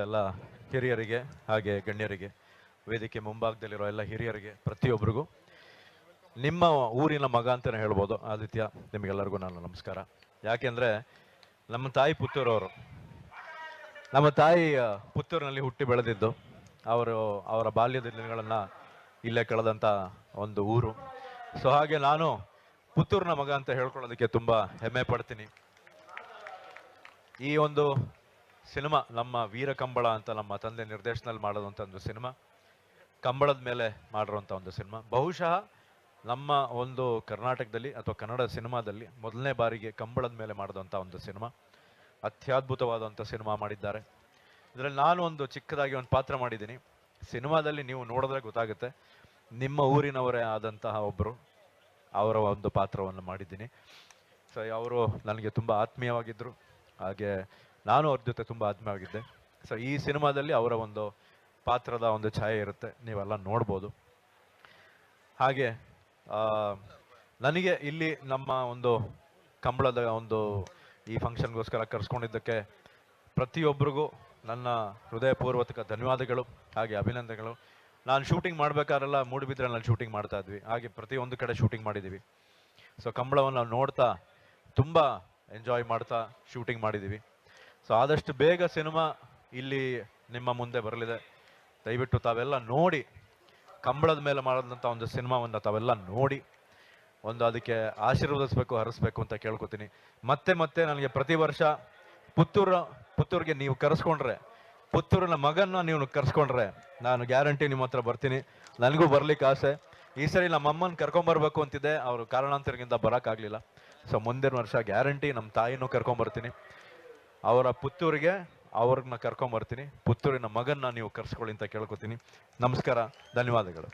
ಎಲ್ಲ ಹಿರಿಯರಿಗೆ ಹಾಗೆ ಗಣ್ಯರಿಗೆ, ವೇದಿಕೆ ಮುಂಭಾಗದಲ್ಲಿರೋ ಎಲ್ಲ ಹಿರಿಯರಿಗೆ, ಪ್ರತಿಯೊಬ್ಬರಿಗೂ ನಿಮ್ಮ ಊರಿನ ಮಗ ಅಂತಲೇ ಹೇಳ್ಬೋದು ಆದಿತ್ಯ. ನಿಮಗೆಲ್ಲರಿಗೂ ನಾನು ನಮಸ್ಕಾರ. ಯಾಕೆಂದರೆ ನಮ್ಮ ತಾಯಿ ಪುತ್ತೂರವರು, ನಮ್ಮ ತಾಯಿ ಪುತ್ತೂರಿನಲ್ಲಿ ಹುಟ್ಟಿ ಬೆಳೆದಿದ್ದು, ಅವರ ಬಾಲ್ಯದ ದಿನಗಳನ್ನು ಇಲ್ಲೇ ಕಳೆದಂಥ ಒಂದು ಊರು. ಸೊ ಹಾಗೆ ನಾನು ಪುತ್ತೂರಿನ ಮಗ ಅಂತ ಹೇಳ್ಕೊಳ್ಳೋದಕ್ಕೆ ತುಂಬ ಹೆಮ್ಮೆ ಪಡ್ತೀನಿ. ಈ ಒಂದು ಸಿನಿಮಾ ನಮ್ಮ ವೀರ ಕಂಬಳ ಅಂತ ನಮ್ಮ ತಂದೆ ನಿರ್ದೇಶನದಲ್ಲಿ ಮಾಡೋದಂಥ ಒಂದು ಸಿನಿಮಾ, ಕಂಬಳದ ಮೇಲೆ ಮಾಡಿರುವಂಥ ಒಂದು ಸಿನಿಮಾ. ಬಹುಶಃ ನಮ್ಮ ಒಂದು ಕರ್ನಾಟಕದಲ್ಲಿ ಅಥವಾ ಕನ್ನಡ ಸಿನಿಮಾದಲ್ಲಿ ಮೊದಲನೇ ಬಾರಿಗೆ ಕಂಬಳದ ಮೇಲೆ ಮಾಡಿದಂಥ ಒಂದು ಸಿನಿಮಾ. ಅತ್ಯದ್ಭುತವಾದಂಥ ಸಿನಿಮಾ ಮಾಡಿದ್ದಾರೆ. ಇದರಲ್ಲಿ ನಾನು ಒಂದು ಚಿಕ್ಕದಾಗಿ ಒಂದು ಪಾತ್ರ ಮಾಡಿದ್ದೀನಿ. ಸಿನಿಮಾದಲ್ಲಿ ನೀವು ನೋಡಿದ್ರೆ ಗೊತ್ತಾಗುತ್ತೆ, ನಿಮ್ಮ ಊರಿನವರೇ ಆದಂತಹ ಒಬ್ಬರು ಅವರ ಒಂದು ಪಾತ್ರವನ್ನು ಮಾಡಿದ್ದೀನಿ. ಸೊ ಅವರು ನನಗೆ ತುಂಬ ಆತ್ಮೀಯವಾಗಿದ್ದರು, ಹಾಗೆ ನಾನು ಅವ್ರ ಜೊತೆ ತುಂಬ ಆತ್ಮೀಯವಾಗಿದ್ದೆ. ಸೊ ಈ ಸಿನಿಮಾದಲ್ಲಿ ಅವರ ಒಂದು ಪಾತ್ರದ ಒಂದು ಛಾಯೆ ಇರುತ್ತೆ, ನೀವೆಲ್ಲ ನೋಡ್ಬೋದು. ಹಾಗೆ ನನಗೆ ಇಲ್ಲಿ ನಮ್ಮ ಒಂದು ಕಂಬಳದ ಒಂದು ಈ ಫಂಕ್ಷನ್ಗೋಸ್ಕರ ಕರೆಸ್ಕೊಂಡಿದ್ದಕ್ಕೆ ಪ್ರತಿಯೊಬ್ಬರಿಗೂ ನನ್ನ ಹೃದಯಪೂರ್ವಕ ಧನ್ಯವಾದಗಳು ಹಾಗೆ ಅಭಿನಂದನೆಗಳು. ನಾನು ಶೂಟಿಂಗ್ ಮಾಡಬೇಕಾದ್ರೆಲ್ಲ ಮೂಡುಬಿದ್ರೆನಲ್ಲಿ ಶೂಟಿಂಗ್ ಮಾಡ್ತಾ ಇದ್ವಿ, ಹಾಗೆ ಪ್ರತಿಯೊಂದು ಕಡೆ ಶೂಟಿಂಗ್ ಮಾಡಿದ್ದೀವಿ. ಸೊ ಕಂಬಳವನ್ನು ನೋಡ್ತಾ ತುಂಬ ಎಂಜಾಯ್ ಮಾಡ್ತಾ ಶೂಟಿಂಗ್ ಮಾಡಿದ್ದೀವಿ. ಸೊ ಆದಷ್ಟು ಬೇಗ ಸಿನಿಮಾ ಇಲ್ಲಿ ನಿಮ್ಮ ಮುಂದೆ ಬರಲಿದೆ. ದಯವಿಟ್ಟು ತಾವೆಲ್ಲ ನೋಡಿ, ಕಂಬಳದ ಮೇಲೆ ಮಾಡಿದಂಥ ಒಂದು ಸಿನಿಮಾವನ್ನು ತಾವೆಲ್ಲ ನೋಡಿ ಒಂದು ಅದಕ್ಕೆ ಆಶೀರ್ವದಿಸಬೇಕು, ಹರಿಸ್ಬೇಕು ಅಂತ ಕೇಳ್ಕೊತೀನಿ. ಮತ್ತೆ ಮತ್ತೆ ನನಗೆ ಪ್ರತಿ ವರ್ಷ ಪುತ್ತೂರಿಗೆ ನೀವು ಕರೆಸ್ಕೊಂಡ್ರೆ, ಪುತ್ತೂರಿನ ಮಗನ್ನ ನೀವು ಕರೆಸ್ಕೊಂಡ್ರೆ ನಾನು ಗ್ಯಾರಂಟಿ ನಿಮ್ಮ ಹತ್ರ ಬರ್ತೀನಿ. ನನಗೂ ಬರ್ಲಿಕ್ಕೆ ಆಸೆ. ಈ ಸರಿ ನಮ್ಮ ಅಮ್ಮನ ಕರ್ಕೊಂಬರ್ಬೇಕು ಅಂತಿದ್ದೆ, ಅವರು ಕಾರಣಾಂತರದಿಂದ ಬರೋಕ್ಕಾಗಲಿಲ್ಲ. ಸೊ ಮುಂದಿನ ವರ್ಷ ಗ್ಯಾರಂಟಿ ನಮ್ಮ ತಾಯಿನೂ ಕರ್ಕೊಂಬರ್ತೀನಿ. ಅವರ ಪುತ್ತೂರಿಗೆ ಅವ್ರನ್ನ ಕರ್ಕೊಂಬರ್ತೀನಿ. ಪುತ್ತೂರಿನ ಮಗನ್ನ ನೀವು ಕರ್ಸ್ಕೊಳ್ಳಿ ಅಂತ ಕೇಳ್ಕೊತೀನಿ. ನಮಸ್ಕಾರ, ಧನ್ಯವಾದಗಳು.